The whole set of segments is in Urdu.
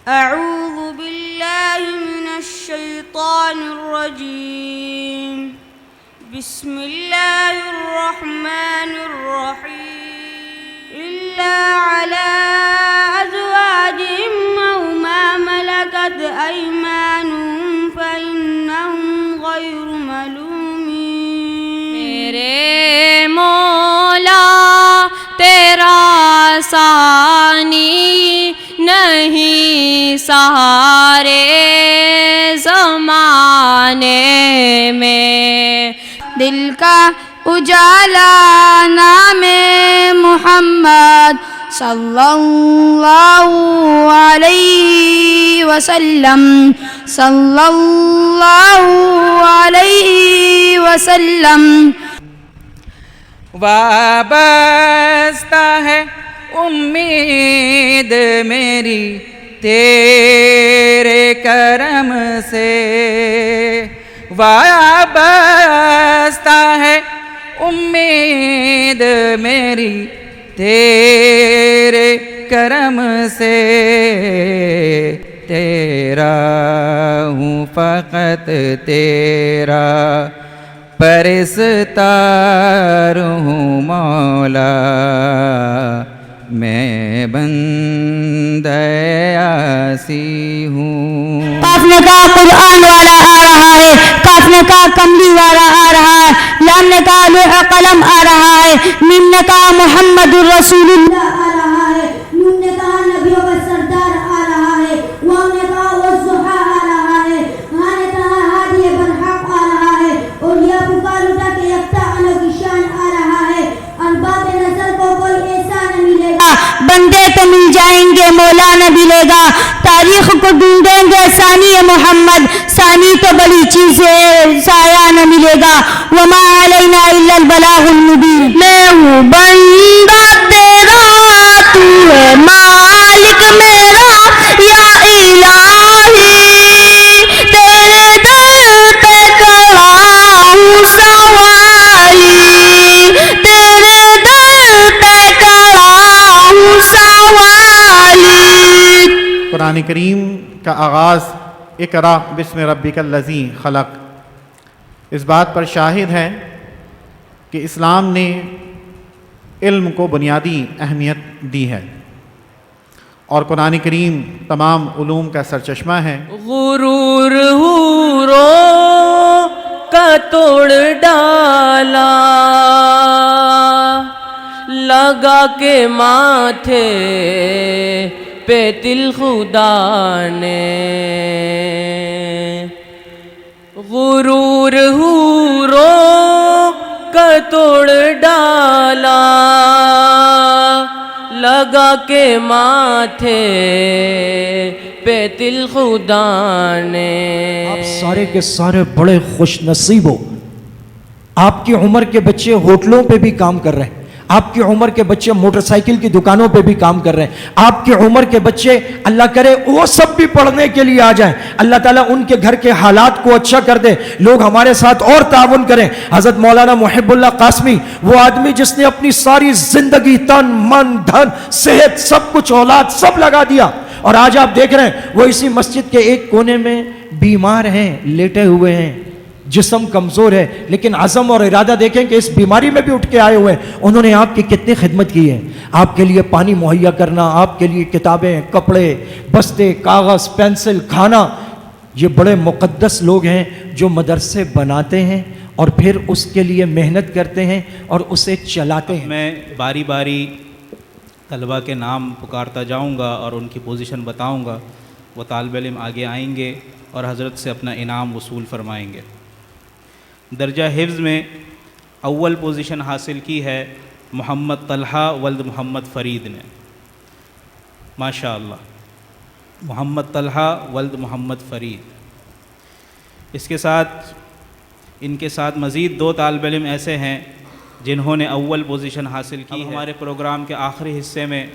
أعوذ بالله من الشيطان الرجيم. بسم الله الرحمن الرحيم. إلا على أزواجهم أو ما ملكت أيمانهم فإنهم غير ملومين. میرے مولا تیرا ثانی نہیں سہارے زمانے میں. دل کا اجالا نام محمد صلی اللہ علیہ وسلم، صلی اللہ علیہ وسلم. وابستہ ہے امید میری تیرے کرم سے، وابستہ ہے امید میری تیرے کرم سے. تیرا ہوں فقط تیرا پرستار ہوں مولا، میں بندہ عاصی ہوں. قاف نے کہا قرآن والا آ رہا ہے، کاف نے کہا کملی والا آ رہا ہے، لام نے کہا لوح قلم آ رہا ہے، میم نے کہا محمد الرسول اللہ آ رہا ہے، نون نے کہا نبیوں کا سردار آ رہا ہے، واو نے کہا والضحیٰ آ رہا ہے، ہاں نے کہا ہادی برحق آ رہا ہے، اور یا پکار اٹھا کے یکتا الگ کی شان آ رہا ہے. ارباب نظر کو کوئی ایسا نہ ملے گا، بندے تو مل جائیں گے مولا نہ ملے گا. تاریخ کو ڈھونڈیں گے ثانی محمد، ثانی تو بڑی چیز ہے، سایہ نہ ملے گا. وما علینا الا البلاغ المبین. میں ہوں بندہ تیرا، تو ہے مالک میرا، یا الہی تیرے در پہ کھڑا ہوں سوالی، تیرے در پہ کھڑا ہوں سوالی. قرآن کریم کا آغاز اقرا بسم ربک الذی خلق اس بات پر شاہد ہے کہ اسلام نے علم کو بنیادی اہمیت دی ہے، اور قرآن کریم تمام علوم کا سرچشمہ ہے. غرور حوروں کا توڑ ڈالا، لگا کے ماتھے پہ تل خدا نے. غرور حوروں کا توڑ ڈالا، لگا کے ماتھے پہ تل خدا نے. آپ سارے کے سارے بڑے خوش نصیب ہو. آپ کی عمر کے بچے ہوٹلوں پہ بھی کام کر رہے ہیں، آپ کی عمر کے بچے موٹر سائیکل کی دکانوں پہ بھی کام کر رہے ہیں، آپ کی عمر کے بچے اللہ کرے وہ سب بھی پڑھنے کے لیے آ جائیں، اللہ تعالیٰ ان کے گھر کے حالات کو اچھا کر دے، لوگ ہمارے ساتھ اور تعاون کریں. حضرت مولانا محب اللہ قاسمی، وہ آدمی جس نے اپنی ساری زندگی تن من دھن صحت سب کچھ اولاد سب لگا دیا، اور آج آپ دیکھ رہے ہیں وہ اسی مسجد کے ایک کونے میں بیمار ہیں، لیٹے ہوئے ہیں، جسم کمزور ہے، لیکن عزم اور ارادہ دیکھیں کہ اس بیماری میں بھی اٹھ کے آئے ہوئے ہیں. انہوں نے آپ کی کتنی خدمت کی ہے، آپ کے لیے پانی مہیا کرنا، آپ کے لیے کتابیں، کپڑے، بستے، کاغذ، پینسل، کھانا. یہ بڑے مقدس لوگ ہیں جو مدرسے بناتے ہیں اور پھر اس کے لیے محنت کرتے ہیں اور اسے چلاتے ہیں. میں باری باری طلبہ کے نام پکارتا جاؤں گا اور ان کی پوزیشن بتاؤں گا. وہ طالب علم آگے آئیں گے اور حضرت سے اپنا انعام وصول فرمائیں گے. درجہ حفظ میں اول پوزیشن حاصل کی ہے محمد طلحہ ولد محمد فرید نے. ماشاء اللہ، محمد طلحہ ولد محمد فرید. اس کے ساتھ ان کے ساتھ مزید 2 طالب علم ایسے ہیں جنہوں نے اول پوزیشن حاصل کی ہے. ہمارے پروگرام کے آخری حصے میں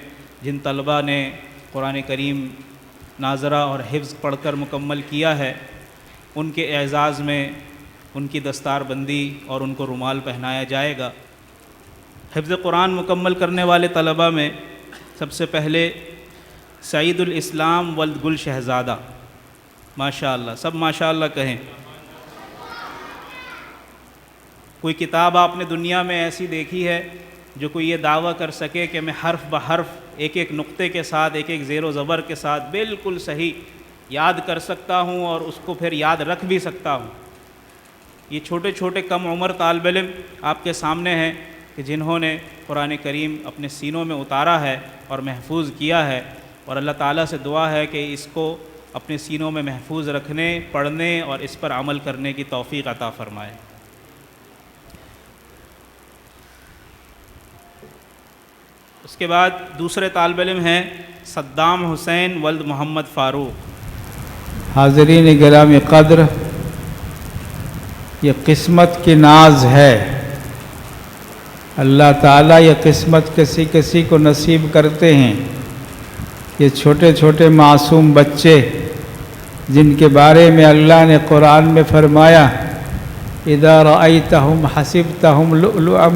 جن طلبہ نے قرآن کریم ناظرہ اور حفظ پڑھ کر مکمل کیا ہے، ان کے اعزاز میں ان کی دستار بندی اور ان کو رومال پہنایا جائے گا. حفظ قرآن مکمل کرنے والے طلبہ میں سب سے پہلے سعید الاسلام ولد گل شہزادہ. ماشاء اللہ، سب ماشاء اللہ کہیں. کوئی کتاب آپ نے دنیا میں ایسی دیکھی ہے جو کوئی یہ دعویٰ کر سکے کہ میں حرف بحرف ایک ایک نقطے کے ساتھ ایک ایک زیر و زبر کے ساتھ بالکل صحیح یاد کر سکتا ہوں اور اس کو پھر یاد رکھ بھی سکتا ہوں؟ یہ چھوٹے چھوٹے کم عمر طالب علم آپ کے سامنے ہیں کہ جنہوں نے قرآن کریم اپنے سینوں میں اتارا ہے اور محفوظ کیا ہے، اور اللہ تعالیٰ سے دعا ہے کہ اس کو اپنے سینوں میں محفوظ رکھنے، پڑھنے اور اس پر عمل کرنے کی توفیق عطا فرمائے. اس کے بعد دوسرے طالب علم ہیں صدام حسین ولد محمد فاروق. حاضرین گرامی قدر، یہ قسمت کی ناز ہے. اللہ تعالیٰ یہ قسمت کسی کسی کو نصیب کرتے ہیں. یہ چھوٹے چھوٹے معصوم بچے جن کے بارے میں اللہ نے قرآن میں فرمایا اذا رأیتہم حسبتہم لؤلؤا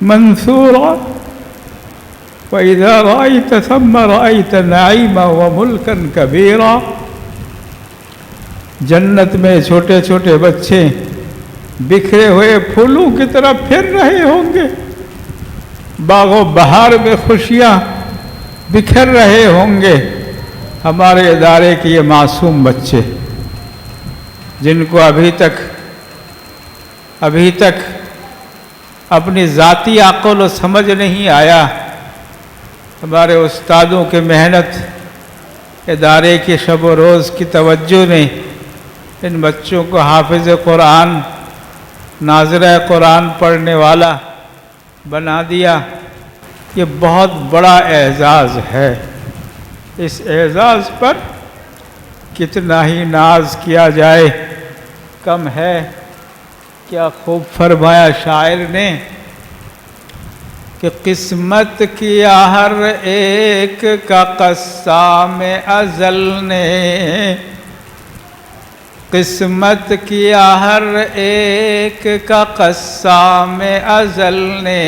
منثورا وَإِذَا رَأَيْتَ ثَمَّ رَأَيْتَ نَعِيمًا وَمُلْكًا كَبِيرًا. جنت میں چھوٹے چھوٹے بچے بکھرے ہوئے پھولوں کی طرح پھر رہے ہوں گے، باغ و بہار میں خوشیاں بکھر رہے ہوں گے. ہمارے ادارے کے یہ معصوم بچے جن کو ابھی تک اپنی ذاتی عقل و سمجھ نہیں آیا، ہمارے استادوں کے محنت، ادارے کی شب و روز کی توجہ نے ان بچوں کو حافظ قرآن، ناظرہ قرآن پڑھنے والا بنا دیا. یہ بہت بڑا اعزاز ہے. اس اعزاز پر کتنا ہی ناز کیا جائے کم ہے. کیا خوب فرمایا شاعر نے کہ قسمت کیا ہر ایک کا قسام ازل نے، قسمت کیا ہر ایک کا قسام ازل نے،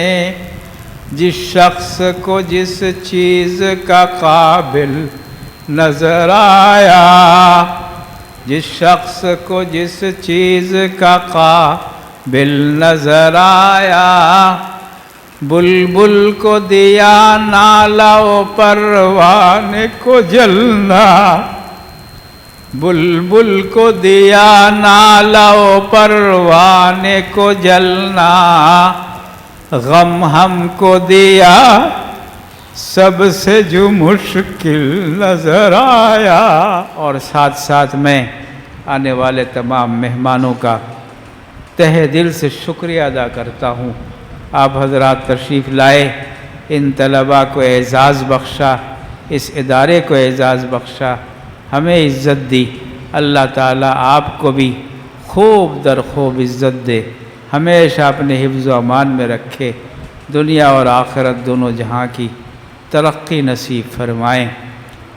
جس شخص کو جس چیز کا قابل نظر آیا، جس شخص کو جس چیز کا قابل نظر آیا. بلبل کو دیا نالا و پروانے کو جلنا، بلبل کو دیا نالا و پروانے کو جلنا، غم ہم کو دیا سب سے جو مشکل نظر آیا. اور ساتھ ساتھ میں آنے والے تمام مہمانوں کا تہہ دل سے شکریہ ادا کرتا ہوں. آپ حضرات تشریف لائے، ان طلباء کو اعزاز بخشا، اس ادارے کو اعزاز بخشا، ہمیں عزت دی. اللہ تعالیٰ آپ کو بھی خوب در خوب عزت دے، ہمیشہ اپنے حفظ و امان میں رکھے، دنیا اور آخرت دونوں جہاں کی ترقی نصیب فرمائیں.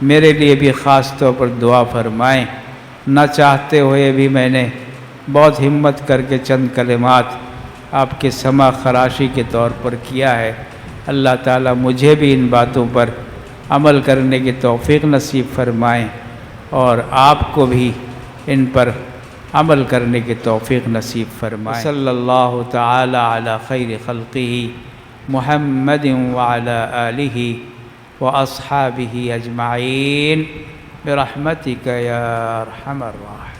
میرے لیے بھی خاص طور پر دعا فرمائیں. نہ چاہتے ہوئے بھی میں نے بہت ہمت کر کے چند کلمات آپ کے سماع خراشی کے طور پر کیا ہے. اللہ تعالیٰ مجھے بھی ان باتوں پر عمل کرنے کی توفیق نصیب فرمائیں اور آپ کو بھی ان پر عمل کرنے کی توفیق نصیب فرمائیں. صلی اللہ تعالی علی خیر خلقہ محمد وعلی آلہ واصحابہ اجمعین برحمتک یا ارحم الراحمین.